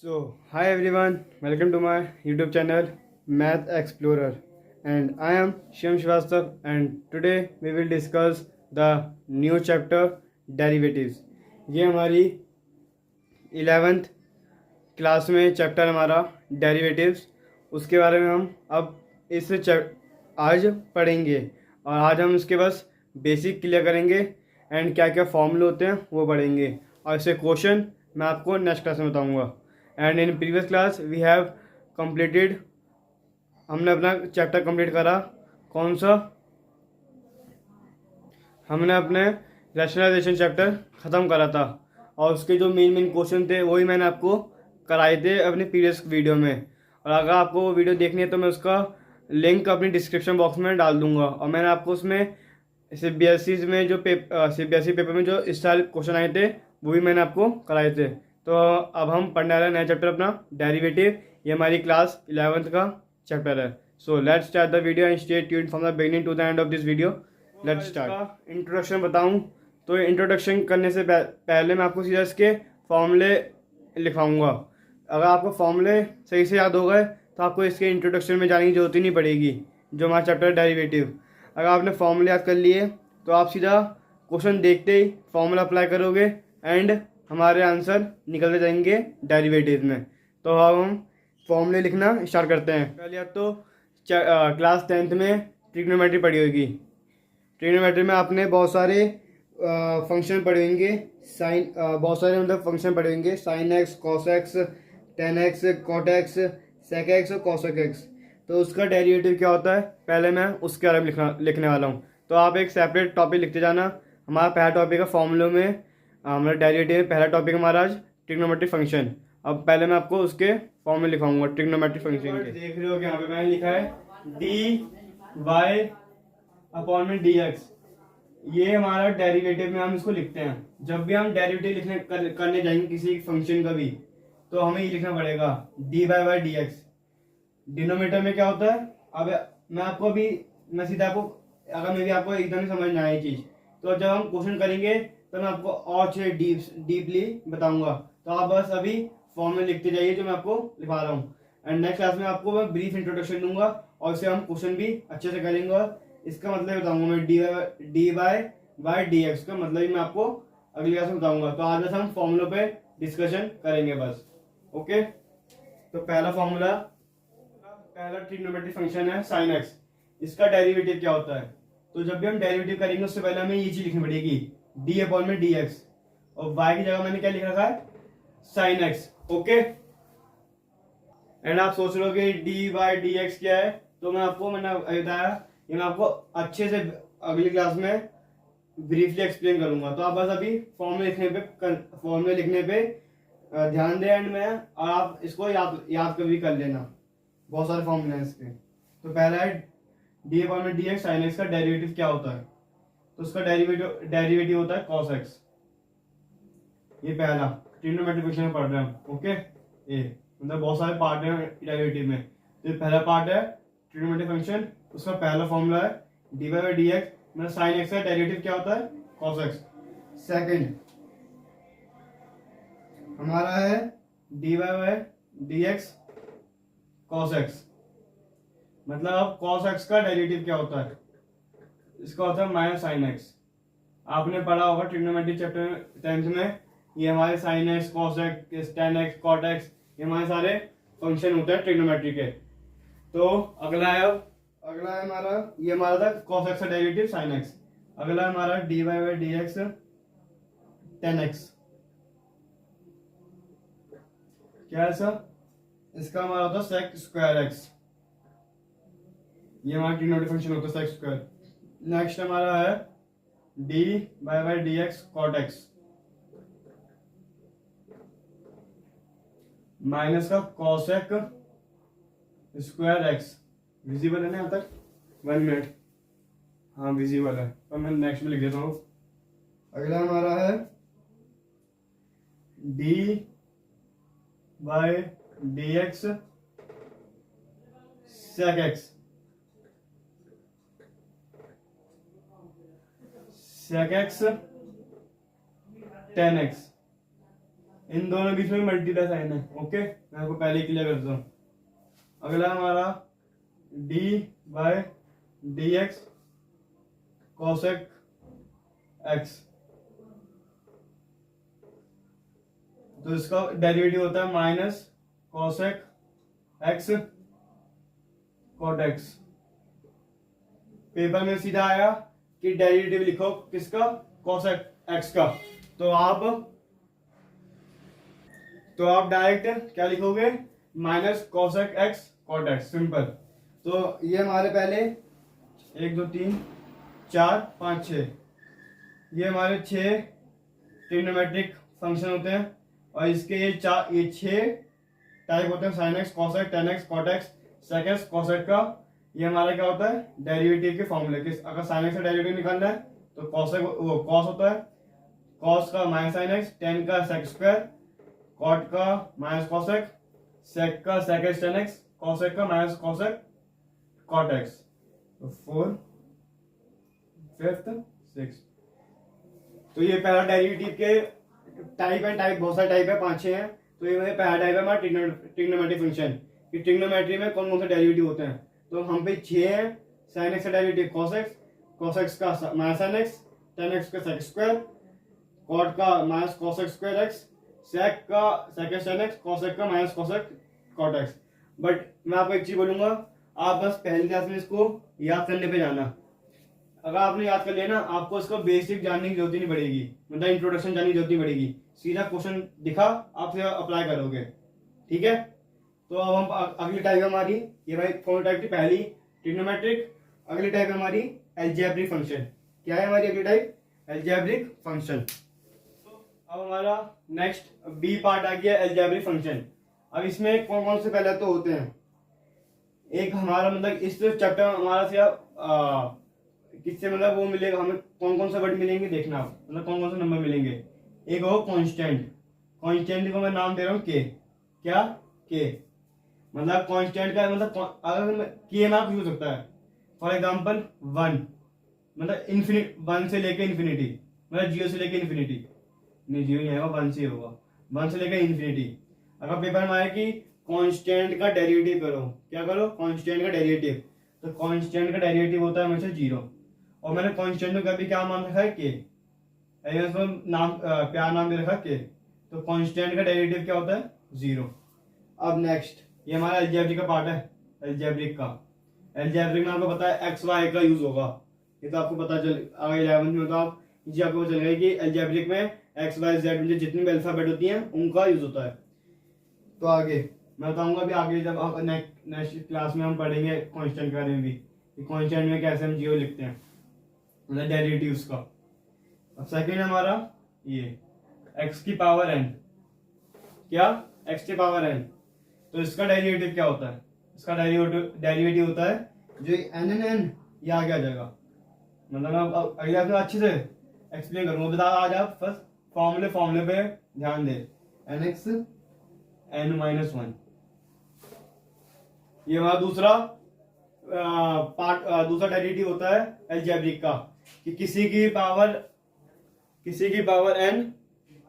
Hi everyone, welcome to my YouTube channel Math Explorer, and I am Shivam Srivastav, and today we will discuss the new chapter derivatives. ये हमारी 11th class में chapter हमारा derivatives, उसके बारे में हम अब आज पढ़ेंगे और आज हम उसके बस बेसिक क्लियर करेंगे एंड क्या क्या फॉर्मूले होते हैं वो पढ़ेंगे और इससे क्वेश्चन मैं आपको नेक्स्ट क्लास में बताऊंगा। And in previous class we have completed, हमने अपना चैप्टर कंप्लीट करा। कौन सा? हमने अपने रैशनलाइजेशन चैप्टर ख़त्म करा था और उसके जो मेन क्वेश्चन थे वही मैंने आपको कराए थे अपने प्रीवियस वीडियो में। और अगर आपको वो वीडियो देखनी है तो मैं उसका लिंक अपनी डिस्क्रिप्शन बॉक्स में डाल दूंगा। और मैंने आपको उसमें CBSE में जो CBSE पेपर में जो इस साल क्वेश्चन आए थे वो भी मैंने आपको कराए थे। तो अब हम पढ़ने वाले नया चैप्टर अपना डेरिवेटिव, ये हमारी क्लास 11th का चैप्टर है। So let's start the video and stay tuned from the beginning to the end of this video. Let's start. Introduction बताऊं तो इंट्रोडक्शन करने से पहले मैं आपको सीधा इसके फॉर्मूले लिखाऊंगा। अगर आपको फॉर्मूले सही से याद हो गए तो आपको इसके इंट्रोडक्शन में जाने की जरूरत ही नहीं पड़ेगी। जो हमारा चैप्टर डेरिवेटिव, अगर आपने फॉर्मूले याद कर लिए तो आप सीधा क्वेश्चन देखते ही फॉर्मूला अप्लाई करोगे एंड हमारे आंसर निकलते जाएंगे डेरिवेटिव में। तो अब हम फॉर्मूले लिखना स्टार्ट करते हैं। पहले आप तो क्लास 10th में ट्रिग्नोमेट्री पढ़ी होगी। ट्रिग्नोमेट्री में आपने बहुत सारे फंक्शन पढ़े होंगे, साइन बहुत सारे मतलब फंक्शन पढ़े होंगे, sine x, cos x, tan x, cot x, sec x और कॉसेक एक्स। तो उसका डेरिवेटिव क्या होता है पहले मैं उसके बारे में लिखने वाला हूँ। तो आप एक सेपरेट टॉपिक लिखते जाना। हमारा पहला टॉपिक है फॉर्मूलों में, हमारा डेरिवेटिव में पहला टॉपिक हमारा आज ट्रिग्नोमेट्रिक फंक्शन। अब पहले मैं आपको उसके फॉर्मूले लिखाऊंगा ट्रिग्नोमेट्रिक फंक्शन के। देख रहे हो कि यहाँ पे मैंने लिखा है डी वाई अपॉन में डी एक्स। ये हमारा डेरिवेटिव में हम इसको लिखते हैं। जब भी हम डेरिवेटिव करने जाएंगे किसी फंक्शन का भी तो हमें ये लिखना पड़ेगा d y by d x. Denominator में क्या होता है, अब मैं आपको अभी मैं सीधा आपको अगर मेरी आपको एकदम ही समझ में आए चीज तो जब हम क्वेश्चन करेंगे तो मैं आपको और चीज डीपली बताऊंगा। तो आप बस अभी फॉर्मूले लिखते जाइए जो मैं आपको लिखा रहा हूँ एंड नेक्स्ट क्लास में आपको मैं ब्रीफ इंट्रोडक्शन दूंगा और इससे हम क्वेश्चन भी अच्छे से करेंगे और इसका मतलब बताऊंगा मैं d y by d x का मतलब ही मैं आपको अगली क्लास में बताऊंगा। तो आज बस हम फॉर्मूलों पे डिस्कशन करेंगे बस। ओके, तो पहला फॉर्मूला, पहला ट्रिग्नोमेट्रिक फंक्शन है साइन एक्स। इसका डेरिवेटिव क्या होता है? तो जब भी हम डेरिवेटिव करेंगे उससे पहले हमें ये चीज लिखनी पड़ेगी डी अपॉन में डी एक्स और वाई की जगह मैंने क्या लिख रखा है साइन एक्स। ओके, एंड आप सोच रहे हो कि डी वाई डी एक्स क्या है, तो मैंने बताया ये मैं आपको अच्छे से अगली क्लास में ब्रीफली एक्सप्लेन करूंगा। तो आप बस अभी फॉर्मूले लिखने पे ध्यान दें एंड में और आप इसको याद कभी कर लेना। बहुत सारे फॉर्मूले हैं इसके। तो पहला है डी अपॉन में डी एक्स, साइन एक्स का डेरिवेटिव क्या होता है? तो उसका डेरिवेटिव होता है कॉस एक्स। ये पहला ट्रिग्नोमेट्रिक फंक्शन में पढ़ रहे हैं हम। ओके, ये मतलब बहुत सारे पार्ट हैं डेरिवेटिव में। तो ये पहला पार्ट है ट्रिग्नोमेट्रिक फंक्शन, उसका पहला फॉर्मूला है d y by d x, मतलब साइन एक्स का डेरिवेटिव क्या होता है कॉस एक्स। सेकंड हमारा है d y by d x cos x, मतलब अब कॉस एक्स का डेरिवेटिव क्या होता है? इसका होता है माइनस साइन एक्स। आपने पढ़ा होगा ट्रिग्नोमेट्री चैप्टर 10th में, ये हमारे sine x, cos x, tan x, cot x, ये हमारे सारे फंक्शन होते हैं ट्रिग्नोमेट्री के। तो अगला है हमारा, ये हमारा था कॉस एक्स का डेरिवेटिव साइन एक्स। अगला है हमारा d y by d x tan x. क्या है सर? इसका हमारा होता है सेक स्क्वायर एक्स। ये हमारा ट्रिग्नोमेट्रिक फंक्शन होता है सेक स्क्वायर। नेक्स्ट हमारा है d y by d x cot x minus का कॉसेक स्क्वायर एक्स। विजिबल है ना यहाँ तक? 1 मिनट, हाँ विजिबल है, तो मैं नेक्स्ट में लिख देता हूँ। अगला हमारा है d by d x sec x, sec x tan x. इन दोनों बीच में मल्टीप्लाई साइन है। ओके, मैं आपको पहले क्लियर करता हूँ। अगला हमारा d by d x cosec x, तो इसका डेरिवेटिव होता है minus cosec x cot x. Paper में सीधा आया कि डेरिवेटिव लिखो किसका, कॉसेक एक्स का, तो आप डायरेक्ट क्या लिखोगे, minus cosec x cot x, simple. तो ये हमारे पहले 1 2 3 4 5 6, ये हमारे 6 ट्रिग्नोमेट्रिक फंक्शन होते हैं, और इसके ये 6 टाइप होते हैं, sine x, cosec, tan x, cot x, sec x, cosec का। ये हमारा क्या होता है, डेरिवेटिव के फॉर्मूले के। अगर साइन एक्स का डेरिवेटिव निकालना है तो कॉसेक वो कॉस होता है, कॉस का माइनस साइन एक्स, टेन का सेक स्क्वायर, कॉट का माइनस कॉसेक, सेक का sec x tan x, cosec का माइनस कॉसेक कॉट एक्स। तो 4 5 6, तो ये पहला डेरिवेटिव के टाइप है, टाइप बहुत सारे टाइप है, 5 6 हैं। तो ये पहला टाइप है हमारा ट्रिग्नोमेट्रिक फंक्शन कि ट्रिग्नोमेट्री में कौन कौन से डेरिवेटिव होते हैं। तो हम पे 6 है। साइन एक्स का derivative cos x, cos x का minus sine x, tan x का सेक स्क्वायर, कॉट का minus cosec square x, sec का sec x tan x, cosec का minus cosec cot x. But मैं आपको एक चीज बोलूंगा, आप बस पहली क्लास में इसको याद करने पे जाना। अगर आपने याद कर लिया ना, आपको इसको बेसिक जानने की जरूरत ही नहीं पड़ेगी, मतलब इंट्रोडक्शन जानने की जरूरत नहीं पड़ेगी। सीधा क्वेश्चन दिखा, आप फिर अप्लाई करोगे, ठीक है। तो अब हम अगली टाइप है हमारी, ये भाई कौन टाइप थी, पहली ट्रिग्नोमेट्रिक। अगली टाइप है हमारी अलजेब्रिक फंक्शन। क्या है हमारी अगली टाइप, अलजेब्रिक फंक्शन। अब हमारा नेक्स्ट बी पार्ट आ गया अलजेब्रिक फंक्शन। अब इसमें कौन कौन से पहले तो होते हैं, एक हमारा मतलब इस चैप्टर में हमारा से किससे मतलब वो मिलेगा, हमें कौन कौन से वर्ड मिलेंगे देखना आप, मतलब कौन कौन से नंबर मिलेंगे। एक हो कांस्टेंट, कांस्टेंट को मैं नाम दे रहा हूँ के, क्या के, मतलब कांस्टेंट का मतलब अगर के नाम यूज होता है। फॉर एग्जांपल 1, मतलब इन्फिनिट 1 से लेके इन्फिनिटी, मतलब 0 से लेके इन्फिनिटी, नहीं 0 नहीं आएगा, 1 से होगा, 1 से लेकर इन्फिनिटी। अगर पेपर में आए कि कांस्टेंट का डेरिवेटिव करो, क्या करो, कांस्टेंट का डेरिवेटिव, तो कांस्टेंट का डेरिवेटिव होता है हमेशा 0। और मैंने कांस्टेंट को कभी क्या मान रखा है, के, उसको नाम प्यार नाम दे रखा के, तो कांस्टेंट का डेरिवेटिव क्या होता है, 0। अब नेक्स्ट ये हमारा अलजेब्रिक का पार्ट है, अलजेब्रिक का। अलजेब्रिक में आपको पता है एक्स वाई का यूज होगा, ये तो आपको पता चल, अगर 11वीं में तो आप जी आपको चल गया कि अलजेब्रिक में एक्स वाई जेड में जितनी भी अल्फाबेट होती हैं उनका यूज होता है। तो आगे मैं बताऊंगा अभी आगे, जब नेक्स्ट क्लास में हम पढ़ेंगे कांस्टेंट के बारे में भी, कि कांस्टेंट में कैसे हम 0 लिखते हैं, मतलब डेरिवेटिव्स का। अब सेकंड हमारा ये x की पावर n, क्या x की पावर n, तो इसका डेरिवेटिव क्या होता है, इसका डेरिवेटिव होता है जो n ये आगे आ जाएगा। मतलब अब अगले आपने अच्छे से एक्सप्लेन करूंगा, बता आज आप बस फॉर्मूले पे ध्यान दे। nx n-1, ये हमारा दूसरा दूसरा डेरिवेटिव होता है अलजेब्रिक का, कि किसी की पावर n,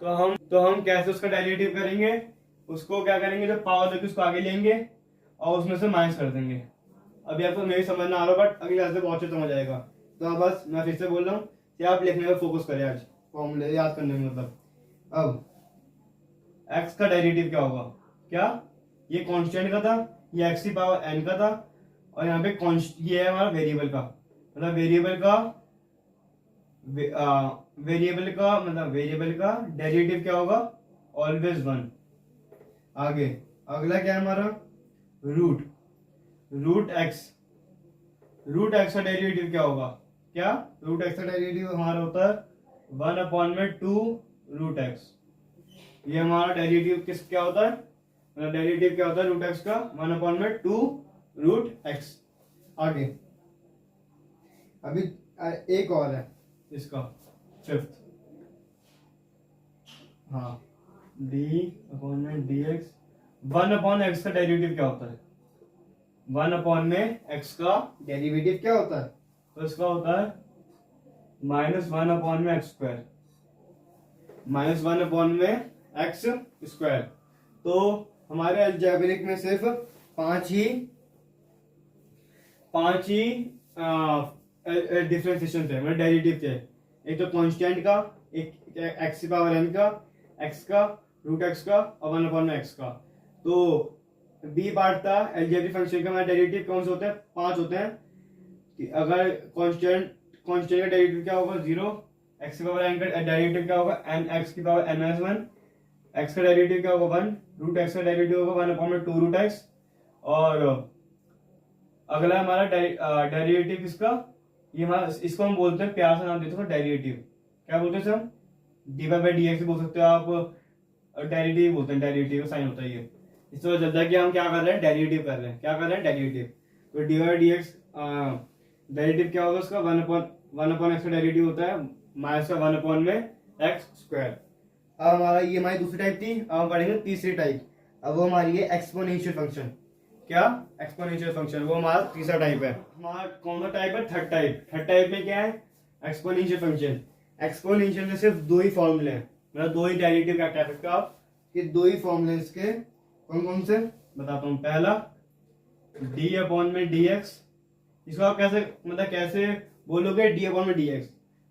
तो हम कैसे उसका डेरिवेटिव करेंगे, उसको क्या करेंगे, जब पावर देके उसको आगे लेंगे और उसमें से माइनस कर देंगे। अभी आपको मेरी समझ ना आ रहा, बट अगली क्लास में बहुत समझ आएगा। तो आप बस मैं फिर से बोल रहा हूँ कि आप लिखने में फोकस करें आज, फॉर्मूले याद करने में। मतलब अब x का डेरिवेटिव क्या होगा, क्या ये कांस्टेंट का था, ये x की पावर n का था, और यहाँ पे ये है हमारा वेरिएबल का, मतलब वेरिएबल का डेरिवेटिव क्या होगा, ऑलवेज 1। आगे अगला क्या है हमारा, रूट एक्स का डेरिवेटिव क्या होगा, क्या रूट एक्स का डेरिवेटिव हमारा होता है 1/2 रूट एक्स। ये हमारा डेरिवेटिव क्या होता है, मतलब डेरिवेटिव क्या होता है रूट एक्स का, 1/2 रूट एक्स। आगे अभी एक और है इसका, फिफ्थ, हाँ d/dx। 1/x का डेरिवेटिव क्या होता है, 1/x का डेरिवेटिव क्या होता है, तो इसका होता है -1/x², -1/x²। X square. तो हमारे अलजेब्रिक में सिर्फ पांच ही डिफरेंशिएशन थे, मतलब डेरिवेटिव थे। एक तो कांस्टेंट का, एक एक्स की पावर एन का, एक्स का, रूट एक्स का और 1/x का। तो बी पार्ट था अलजेब्रिक फंक्शन का, हमारे डेरिवेटिव कौन से होते हैं? 5 होते हैं। कि अगर कांस्टेंट का डेरिवेटिव क्या होगा? 0। एक्स की पावर एन का डेरिवेटिव क्या होगा? एन एक्स की पावर एन माइनस 1। एक्स का डेरिवेटिव क्या होगा? 1। रूट एक्स का डेरिवेटिव होगा 1/2 रूट एक्स। और अगला हमारा डेरिवेटिव किसका? ये हमारा, इसको हम बोलते हैं, प्यार से नाम देते हैं डेरिवेटिव। क्या बोलते हैं सर? dy/dx बोल सकते हो आप, डेरिवेटिव बोलते हैं, डेरिवेटिव का साइन होता है ये। इससे पता चलता है कि हम क्या कर रहे हैं? डेरिवेटिव कर रहे हैं। क्या कर रहे हैं? डेरिवेटिव। तो dy/dx डेरिवेटिव क्या होगा उसका? 1/x का डेरिवेटिव होता है माइनस का 1 में एक्स स्क्वायर। अब हमारा ये हमारी दूसरी टाइप थी। अब हम पढ़ेंगे तीसरी टाइप। अब वो हमारी है एक्सपोनेंशियल फंक्शन। क्या? एक्सपोनेंशियल फंक्शन, वो हमारा तीसरा टाइप है। हमारा कौन सा टाइप है? Third type. थर्ड टाइप में क्या है? Exponential function. एक्सपोनेंशियल में सिर्फ 2 ही फॉर्मूले हैं, मतलब 2 ही डेरिवेटिव का कह सकते हो आप कि 2 ही फॉर्मूले इसके। कौन कौन से बताता हूँ। पहला d/dx। इसको आप कैसे, मतलब कैसे बोलोगे?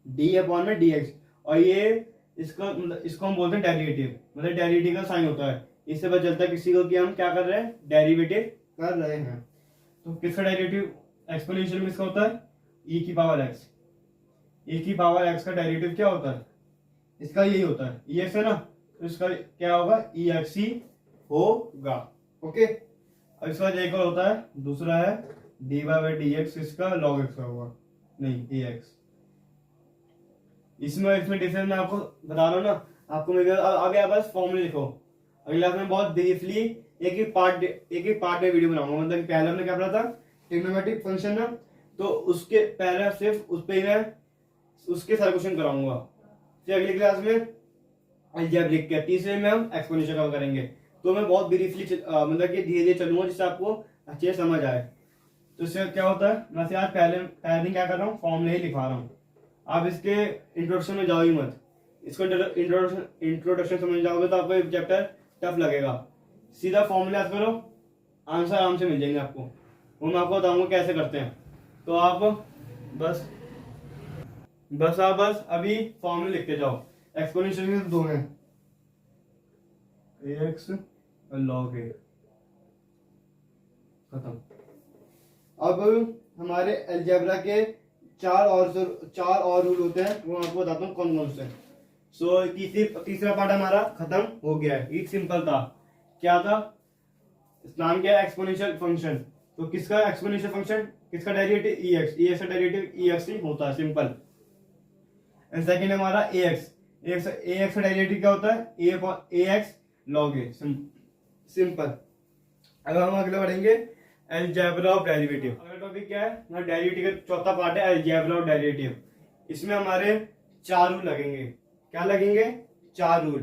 d/dx। और ये इसका मतलब इसको हम बोलते हैं डेरिवेटिव, मतलब डेरिवेटिव का साइन होता है। इससे पता चलता है किसी को कि हम क्या कर रहे हैं? डेरिवेटिव कर रहे हैं। तो किसका डेरिवेटिव एक्सपोनेंशियल में इसका होता है? e की पावर x। e की पावर x का डेरिवेटिव क्या होता है? इसका यही होता है, ex है ना, तो इसका क्या होगा? ex ही होगा। ओके। अब इसका एक और होता है, दूसरा है dy/dx, इसका log x का होगा, नहीं ax। इसमें डिफरेंस मैं आपको बता रहा हूँ ना, आपको मैं अभी आप बस फॉर्मूले लिखो। अगली क्लास में बहुत ब्रीफली एक ही पार्ट में वीडियो बनाऊंगा। मतलब पहले हमने क्या पढ़ा था? ट्रिग्नोमेट्रिक फंक्शन ना, तो उसके पहले सिर्फ उस पे ही मैं उसके सारे क्वेश्चन कराऊंगा। फिर अगली क्लास में अलजेब्रिक के, तीसरे में हम एक्सपोनेंशियल कवर करेंगे। तो मैं बहुत ब्रीफली मतलब कि धीरे धीरे चलूंगा जिससे आपको अच्छे से समझ आए। तो इससे क्या होता है, मैं आज पहले दिन क्या कर रहा हूँ? फॉर्मूले ही लिखा रहा हूँ। आप इसके इंट्रोडक्शन में जाओ ही मत। इसको इंट्रोडक्शन समझ जाओगे तो आपको एक चैप्टर टफ लगेगा। सीधा फॉर्मूला याद करो, आंसर आराम से मिल जाएंगे आपको। वो मैं आपको बताऊंगा कैसे करते हैं। तो आप बस अभी फॉर्मूले लिखते जाओ। एक्सपोनेंशियल में 2 हैं, ax और log a। खत्म। अब हमारे अलजेब्रा के 4 और रूल होते हैं, वो आपको बताता हूँ कौन कौन से। सो तीसरा पार्ट हमारा खत्म हो गया है। ये सिंपल था। क्या था? नाम क्या है? Exponential function. तो किसका एक्सपोनेंशियल फंक्शन? किसका डेरिवेटिव? ex का डेरिवेटिव ex ही होता है, सिंपल। एंड सेकंड हमारा ax का डेरिवेटिव क्या होता है? ax log a, simple. अब हम अगले बढ़ेंगे अलजेब्रा ऑफ डेरिवेटिव। अगला टॉपिक क्या है? हमारा डेरिवेटिव का चौथा पार्ट है अलजेब्रा ऑफ डेरिवेटिव। इसमें हमारे 4 रूल लगेंगे। क्या लगेंगे? 4 रूल।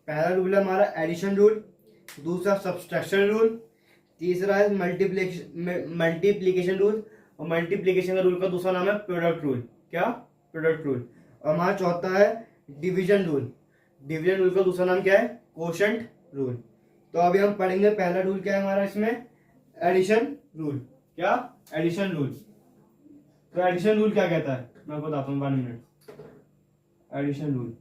पहला रूल है हमारा एडिशन रूल, दूसरा सब्सट्रैक्शन रूल, तीसरा है मल्टीप्लीकेशन रूल, और मल्टीप्लीकेशन का रूल का दूसरा नाम है प्रोडक्ट रूल। क्या? Product rule. और हमारा चौथा है डिवीजन रूल। डिवीजन रूल का दूसरा नाम क्या है? Quotient rule. तो अभी हम पढ़ेंगे पहला रूल क्या है हमारा इसमें? Addition rule. क्या? Addition rule. तो एडिशन रूल क्या कहता है मैं बताता हूँ, 1 मिनट। एडिशन रूल,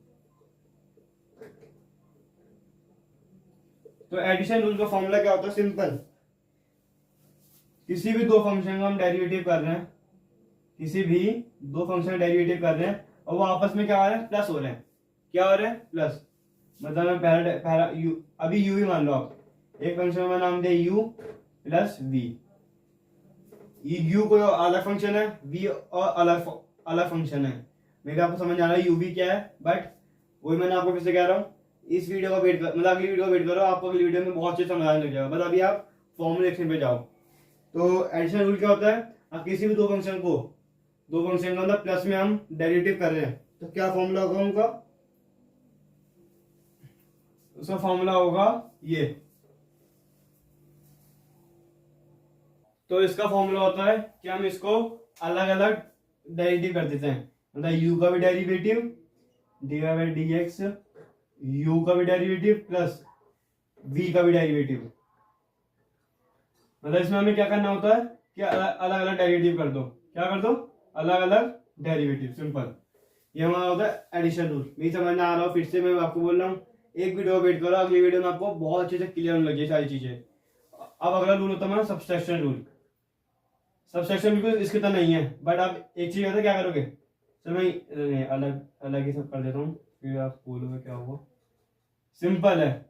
तो एडिशन रूल का फॉर्मूला क्या होता है? सिंपल। किसी भी 2 फंक्शन का हम डेरिवेटिव कर रहे हैं, किसी भी 2 फंक्शन का डेरिवेटिव कर रहे हैं और वो आपस में क्या हो रहा है? प्लस हो रहे हैं। क्या हो रहा है? प्लस। मतलब मैं पहला u, अभी u ही मान लो आप। एक फंक्शन में नाम दे u प्लस v। u कोई अलग फंक्शन है, v और अलग फंक्शन है। मेरे आपको समझ आ रहा है u v क्या है, बट वही मैंने आपको फिर से कह रहा हूँ, इस वीडियो का वेट कर, मतलब अगली वीडियो का वेट करो, आपको अगली वीडियो में बहुत अच्छे समझ आने लग जाएगा। बस अभी आप फॉर्मूले लिखने पे जाओ। तो एडिशन रूल क्या होता है? आप किसी भी 2 फंक्शन का मतलब प्लस में हम डेरिवेटिव कर रहे हैं, तो क्या फॉर्मूला होगा उनका? उसका फॉर्मूला होगा ये। तो इसका फॉर्मूला होता है कि हम इसको अलग अलग डेरिवेटिव कर देते हैं। मतलब u का भी डेरिवेटिव dy/dx u का भी डेरिवेटिव प्लस v का भी डेरिवेटिव। मतलब इसमें हमें क्या करना होता है कि अलग अलग डेरिवेटिव कर दो। क्या कर दो? अलग अलग डेरिवेटिव। सिंपल। ये हमारा होता है एडिशन रूल। नहीं समझ में आ रहा हो फिर से मैं आपको बोल रहा हूँ, एक वीडियो वेट करो, अगली वीडियो में आपको बहुत अच्छे से क्लियर होने लगी सारी चीजें। अब अगला रूल होता है हमारा सब्सट्रैक्शन रूल। सब्सट्रैक्शन बिल्कुल इसके तरह नहीं है, बट आप एक चीज होता क्या करोगे, चलो मैं अलग अलग ही सब कर देता हूँ, फिर आप बोलोगे क्या हुआ। सिंपल है,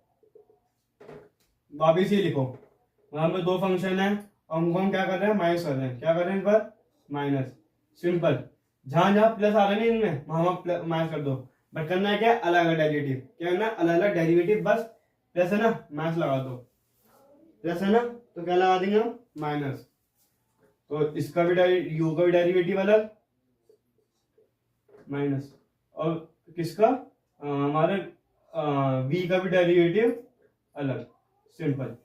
वापिस ही लिखो। वहां पे दो फंक्शन है और उनको हम क्या कर रहे हैं, माइनस कर रहे हैं। क्या कर रहे हैं इन पर? माइनस। सिंपल। जहां जहां प्लस आ रहे हैं इनमें वहां माइनस कर दो। बट करना है क्या? अलग अलग डेरिवेटिव। क्या करना है? अलग अलग डेरिवेटिव। बस प्लस है ना, माइनस लगा दो। प्लस है ना तो क्या लगा देंगे हम? माइनस। तो इसका भी यू का भी डेरिवेटिव अलग, माइनस। और किसका? हमारे वी का भी डेरिवेटिव अलग। सिंपल।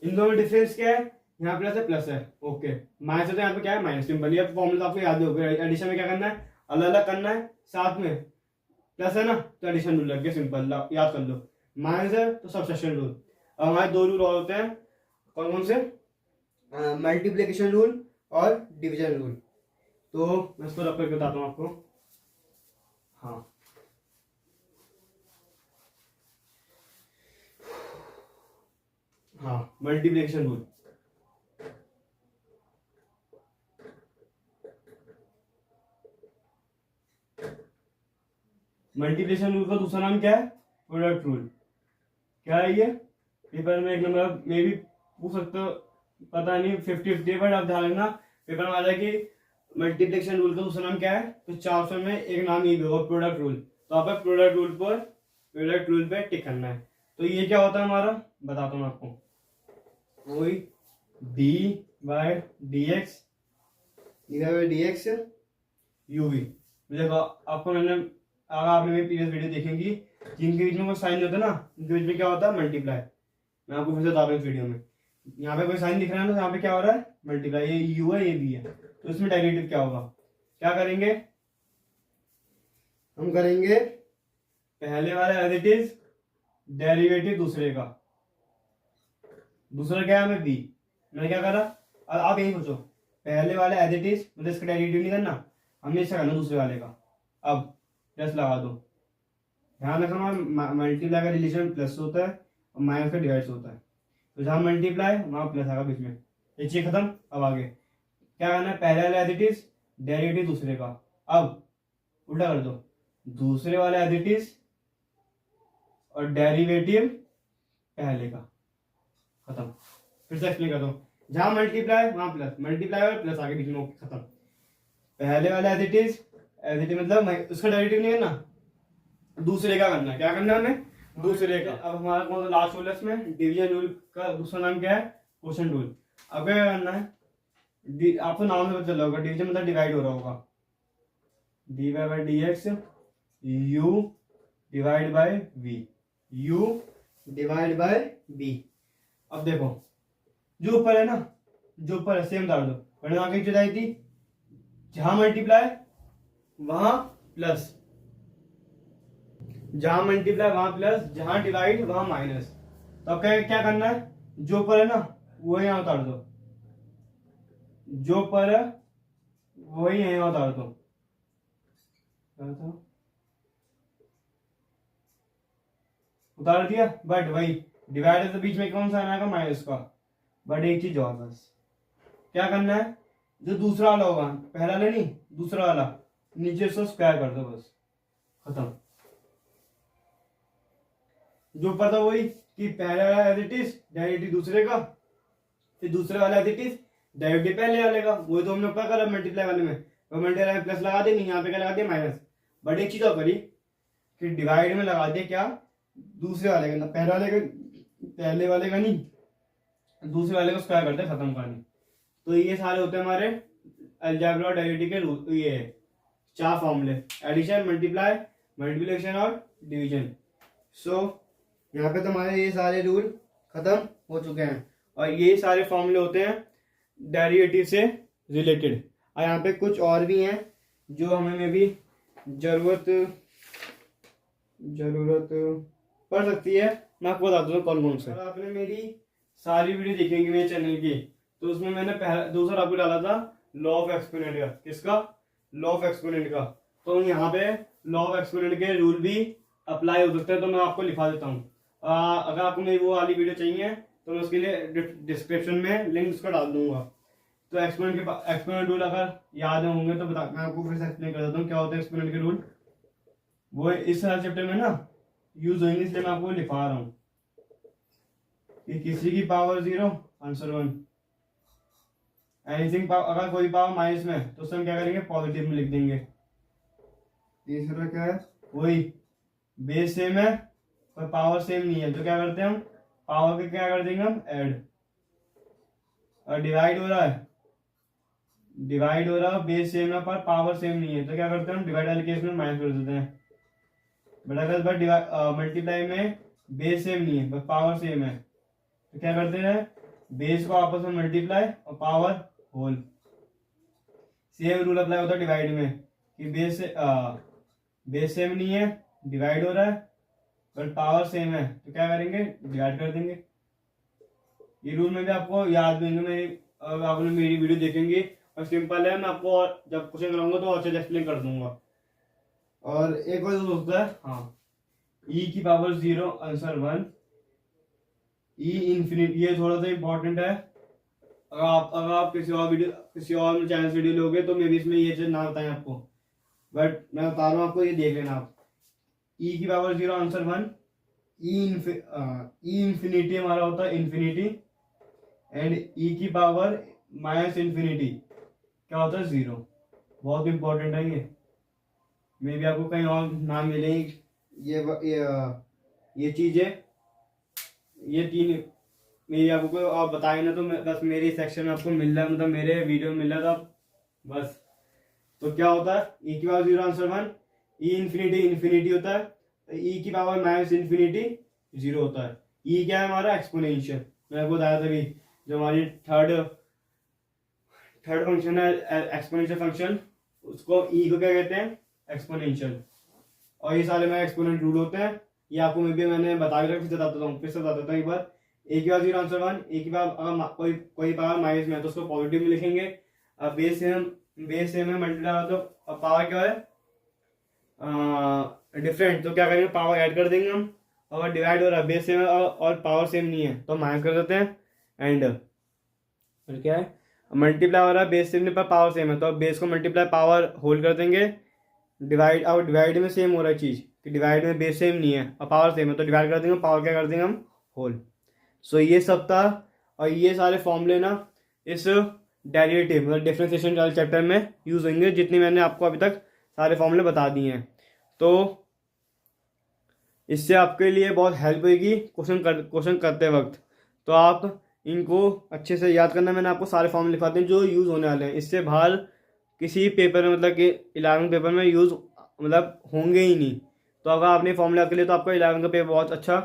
इन दोनों में डिफरेंस क्या है? यहाँ प्लस है, प्लस है, ओके। माइनस है तो यहाँ पे क्या है? माइनस। सिंपल। ये फॉर्मूला आपको याद होगा। एडिशन में क्या करना है? अलग अलग करना है, साथ में प्लस है ना तो एडिशन रूल लग गया। सिंपल, याद कर लो। माइनस है तो सब्सट्रैक्शन रूल। अब हमारे दो रूल और होते हैं, कौन कौन से? मल्टीप्लिकेशन रूल और डिवीजन रूल। तो मैं इसको रख करके बताता हूँ आपको। हाँ, हाँ, मल्टीप्लिकेशन रूल। मल्टीप्लिकेशन रूल का दूसरा नाम क्या है? Product rule. क्या है ये? पेपर में एक नंबर में भी पूछ सकते हो, पता नहीं 50-50, बट आप ध्यान रखना पेपर में आ जाए कि मल्टीप्लिकेशन रूल का दूसरा नाम क्या है, तो 400 में एक नाम ये भी होगा, प्रोडक्ट रूल। तो आप प्रोडक्ट रूल पे टिक करना है। तो ये क्या होता है हमारा, बताता हूँ आपको। वही d by d x u v. देखो आपको मैंने, अगर आपने मेरी प्रीवियस वीडियो देखेंगी, जिनके बीच में कोई साइन होता है ना, उनके बीच में क्या होता है? मल्टीप्लाई। मैं आपको फिर से बता रहा हूँ इस वीडियो में। यहाँ पे कोई साइन दिख रहा है ना, यहाँ पे क्या हो रहा है? मल्टीप्लाई। ये यू है, ये बी है, तो इसमें डेरिवेटिव क्या होगा? क्या करेंगे हम? करेंगे पहले वाला एज इट इज, डेरिवेटिव दूसरे का। दूसरा क्या है? हमें बी। मैंने क्या करा? आप यही सोचो, पहले वाला एज इट इज, मतलब इसका डेरिवेटिव नहीं करना, हमने इसका करना दूसरे वाले का। अब प्लस लगा दो। ध्यान रखना, मल्टीप्लाई का रिलेशन प्लस होता है और माइनस का डिवाइड होता है। तो जहां मल्टीप्लाई वहां प्लस आएगा बीच में। ये चीज खत्म। अब आगे क्या करना है? पहले वाला एज इट इज, डेरिवेटिव दूसरे का। अब उल्टा कर दो, दूसरे वाला एज इट इज और डेरिवेटिव पहले का। खत्म। फिर से एक्सप्लेन कर दो। जहां मल्टीप्लाई वहां प्लस, मल्टीप्लाई और प्लस आगे बीच में, ओके खत्म। पहले वाला एज इट इज मतलब उसका डेरिवेटिव नहीं है ना, दूसरे का करना है। क्या करना है हमें? दूसरे का। अब हमारा कौन सा लास्ट रूल है इसमें? डिवीजन रूल का दूसरा नाम क्या है? Quotient rule. अब क्या करना है? आपको नाम से पता चला होगा, डिवीजन मतलब डिवाइड हो रहा होगा। D y by d x u divide by v, u divide by b. अब देखो, जो ऊपर है ना, जो ऊपर है सेम डाल दो, वरना आगे चल आई थी। जहां मल्टीप्लाई वहां प्लस, जहां मल्टीप्लाई वहां प्लस, जहां डिवाइड वहां माइनस। तो अब क्या करना है? जो ऊपर है ना वो यहां उतार दो, जो ऊपर है वही यहां उतार दो। उतार दिया, बट वही डिवाइडर के बीच में कौन सा आएगा? माइनस का। बट एक चीज और, बस क्या करना है? जो दूसरा वाला होगा, पहला वाला नहीं, दूसरा वाला, नीचे से स्क्वायर कर दो, बस खत्म। जो पता वही कि पहले वाला एज इट इज, डेरिवेटिव दूसरे का, फिर दूसरे वाला एज इट इज, डेरिवेटिव पहले वाले का। वही तो हमने ऊपर करा मल्टीप्लाई वाले में, तो मल्टीप्लाई में प्लस लगा दे, नहीं यहाँ पे क्या लगा दिया? माइनस। बट एक चीज और करी कि डिवाइड में लगा दिया क्या? दूसरे वाले का, पहले वाले का नहीं, दूसरे वाले को स्क्वायर करते, खत्म करनी। तो ये सारे होते हैं हमारे अलजेब्रा और डेरिवेटिव के रूल। ये 4 फॉर्मूले, एडिशन, मल्टीप्लाई, मल्टीप्लिकेशन और डिवीजन। सो यहाँ पे तुम्हारे ये सारे रूल खत्म हो चुके हैं, और ये सारे फॉर्मूले होते हैं डेरिवेटिव से रिलेटेड। और यहाँ पे कुछ और भी हैं जो हमें में भी जरूरत जरूरत पड़ सकती है। मैं आपको बता दूँ कौन कौन से। अगर आपने मेरी सारी वीडियो देखेंगे मेरे चैनल की, तो उसमें मैंने पहला दूसरा आपको डाला था लॉ ऑफ एक्सपोनेंट का। किसका? लॉ ऑफ एक्सपोनेंट का। तो यहाँ पे लॉ ऑफ एक्सपोनेंट के रूल भी अप्लाई हो सकते हैं, तो मैं आपको लिखा देता हूँ। अगर आपको मेरी वो वाली वीडियो चाहिए तो मैं उसके लिए डिस्क्रिप्शन में लिंक उसका डाल दूंगा। तो एक्सपोनेंट रूल अगर याद होंगे तो बता, मैं आपको फिर से एक्सप्लेन कर देता हूँ क्या होता है एक्सपोनेंट के रूल। वो इस चैप्टर में ना यूज होंगे, इसलिए मैं आपको लिखवा रहा हूँ कि किसी की पावर 0 आंसर 1, एनीथिंग अगर कोई पावर माइनस में तो उसमें क्या करेंगे पॉजिटिव में लिख देंगे। तीसरा क्या है? वही बेस सेम है पर पावर सेम नहीं है तो क्या करते हैं हम पावर के क्या कर देंगे हम ऐड। और डिवाइड हो रहा है बेस सेम है पर पावर सेम नहीं है तो क्या करते हैं हम डिवाइड वाले केस में माइनस कर देते हैं। बट अगर मल्टीप्लाई में बेस सेम नहीं है पर पावर सेम है तो क्या करते हैं बेस को आपस में मल्टीप्लाई और power whole. Same rule apply होता है डिवाइड में कि बेस सेम नहीं है, डिवाइड हो रहा है बट पावर सेम है तो क्या करेंगे डिवाइड कर देंगे। ये रूल में भी आपको याद देंगे, आपने मेरी वीडियो देखेंगे और सिंपल है। मैं आपको और जब क्वेश्चन कराऊंगा तो अच्छे से एक्सप्लेन कर दूंगा। और एक और होता है हाँ ई की पावर 0 आंसर 1, ई इंफिनिटी। ये थोड़ा सा इंपॉर्टेंट है। अगर आप किसी और चैनल से वीडियो लोगे तो मे भी इसमें ये चीज ना बताएं आपको, बट मैं बता रहा हूँ आपको, ये देख लेना आप। ई की पावर 0 आंसर 1, ई इंफिनिटी हमारा होता है इन्फिनिटी, एंड ई की पावर माइनस इन्फिनिटी क्या होता है 0। बहुत इंपॉर्टेंट है ये, मे भी आपको कहीं और ना मिले ये चीजें। ये तीन मेरी आपको आप बताए ना तो बस मेरे सेक्शन में आपको मिल रहा है, मतलब मेरे वीडियो में मिल रहा था बस। तो क्या होता है ई की पावर 0 आंसर 1, ई इन्फिनिटी होता है, ई की पावर माइनस इन्फिनिटी 0 होता है। ई क्या है हमारा एक्सपोनेंशियल, मैं आपको बताया था जो हमारी थर्ड फंक्शन है एक्सपोनेंशियल फंक्शन, उसको ई को क्या कहते हैं एक्सपोनेंशियल। और ये सारे में एक्सपोनेंट रूल होते हैं, ये आपको मैंने बता के फिर से बताता हूँ एक बार। ए की पावर 0 आंसर 1, ए की पावर अगर कोई पावर माइनस में है तो उसको पॉजिटिव में लिखेंगे। अब बेस सेम है मल्टीप्लाई तो पावर क्या है डिफरेंट, तो क्या करेंगे पावर ऐड कर देंगे हम। अगर डिवाइड हो रहा है बेस सेम है और पावर सेम नहीं है तो माइनस कर देते हैं। एंड क्या है मल्टीप्लाई हो रहा है बेस सेम पर पावर सेम है तो बेस को मल्टीप्लाई पावर होल कर देंगे। डिवाइड में सेम हो रहा है चीज़ कि डिवाइड में बेस सेम नहीं है और पावर सेम है तो डिवाइड कर देंगे, पावर क्या कर देंगे हम होल। सो ये सब था। और ये सारे फॉर्मूले ना इस डेरिवेटिव मतलब डिफरेंशिएशन वाले चैप्टर में यूज होंगे, जितनी मैंने आपको अभी तक सारे फॉर्मूले बता दिए हैं। तो इससे आपके लिए बहुत हेल्प होगी क्वेश्चन करते वक्त। तो आप इनको अच्छे से याद करना। मैंने आपको सारे फॉर्मूले लिखवा दिए जो यूज़ होने वाले हैं, इससे बाहर किसी पेपर में मतलब कि 11 पेपर में यूज़ मतलब होंगे ही नहीं। तो अगर आपने फॉर्मूला के लिए तो आपका 11 का पेपर बहुत अच्छा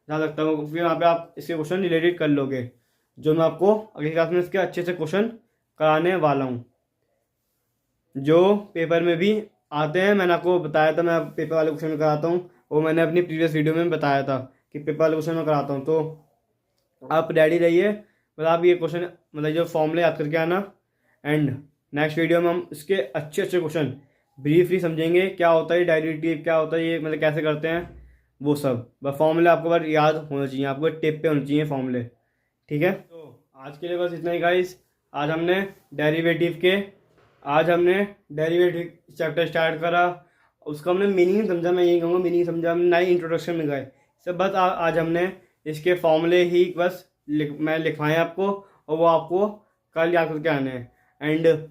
जा सकता है, क्योंकि वहाँ पे आप इसके क्वेश्चन रिलेटेड कर लोगे, जो मैं आपको अगली क्लास में इसके अच्छे से क्वेश्चन कराने वाला हूँ जो पेपर में भी आते हैं। मैंने आपको बताया था मैं पेपर वाले क्वेश्चन कराता हूँ, वो मैंने अपनी प्रीवियस वीडियो में बताया था कि पेपर वाले क्वेश्चन में कराता हूँ। तो आप रेडी रहिए, मतलब आप ये क्वेश्चन मतलब जो फॉर्मूले याद करके आना। एंड नेक्स्ट वीडियो में हम इसके अच्छे क्वेश्चन ब्रीफली समझेंगे, क्या होता है डेरिवेटिव, क्या होता है ये मतलब कैसे करते हैं वो सब। बस फॉर्मूले आपको बस याद होना चाहिए, आपको टिप पे होने चाहिए फॉर्मूले, ठीक है। तो आज के लिए बस इतना ही गाइस। आज हमने डेरिवेटिव चैप्टर स्टार्ट करा, उसका हमने मीनिंग समझा। मैं यही कहूँगा मीनिंग समझा, हमने नई इंट्रोडक्शन में गए सब। बस आज हमने इसके फॉर्मूले ही बस मैं लिखवाएं आपको, और वो आपको कल याद करके आने हैं। एंड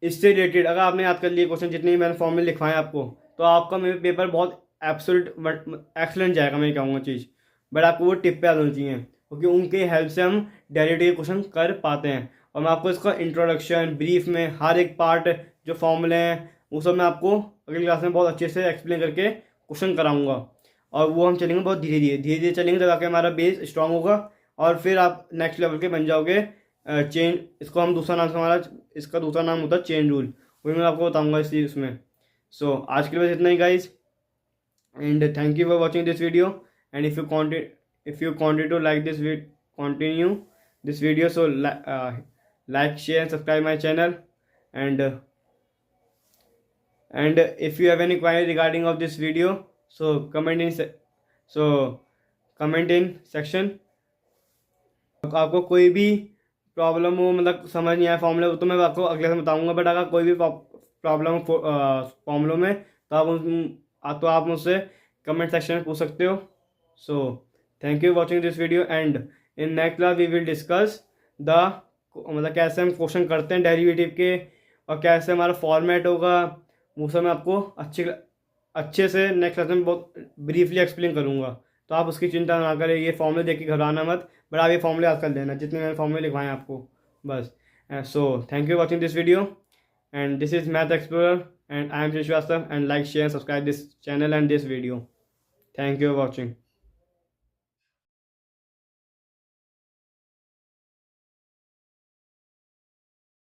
इससे रिलेटेड अगर आपने याद कर लिए क्वेश्चन जितने मैंने फॉर्मूले लिखवाएं आपको, तो आपका मेरे पेपर बहुत एक्सलेंट जाएगा, मैं कहूँगा चीज़। बट आपको वो टिप पे याद होनी चाहिए, क्योंकि उनके हेल्प से हम डेरिवेटिव क्वेश्चन कर पाते हैं। और मैं आपको इसका इंट्रोडक्शन ब्रीफ में हर एक पार्ट जो फॉर्मूले हैं वो सब मैं आपको अगली क्लास में बहुत अच्छे से एक्सप्लेन करके क्वेश्चन कराऊंगा। और वो हम चलेंगे बहुत धीरे धीरे चलेंगे, जब आके हमारा बेस स्ट्रांग होगा और फिर आप नेक्स्ट लेवल के बन जाओगे। चेन इसको हम दूसरा नाम हमारा इसका दूसरा नाम होता है चेन रूल, वही मैं आपको बताऊंगा इसमें। सो आज के लिए बस इतना ही guys. and thank you for watching this video. And if you continue to like this continue this video, so like, share and subscribe my channel. And if you have any query regarding of this video, so comment in section. आपको कोई भी problem हो, मतलब समझ नहीं आया formula, तो मैं आपको अगले से बताऊंगा। बट अगर कोई भी प्रॉब्लम हो फॉर्मूलों में, तो आप मुझसे कमेंट सेक्शन में पूछ सकते हो। So thank you watching this video, and in next class we will discuss the मतलब कैसे हम क्वेश्चन करते हैं डेरिवेटिव के, और कैसे हमारा फॉर्मेट होगा, वो सब मैं आपको अच्छे से नेक्स्ट क्लास में बहुत ब्रीफली एक्सप्लेन करूँगा। तो आप उसकी चिंता ना करें, ये फॉर्मूले देख के घबराना मत, बट आप ये फॉर्मूले याद कर लेना जितने मैंने फॉर्मूले लिखवाए हैं आपको, बस। So thank you watching this video, and this is math explorer, and I am Shrivastava, and like, share, subscribe this channel and this video. Thank you for watching.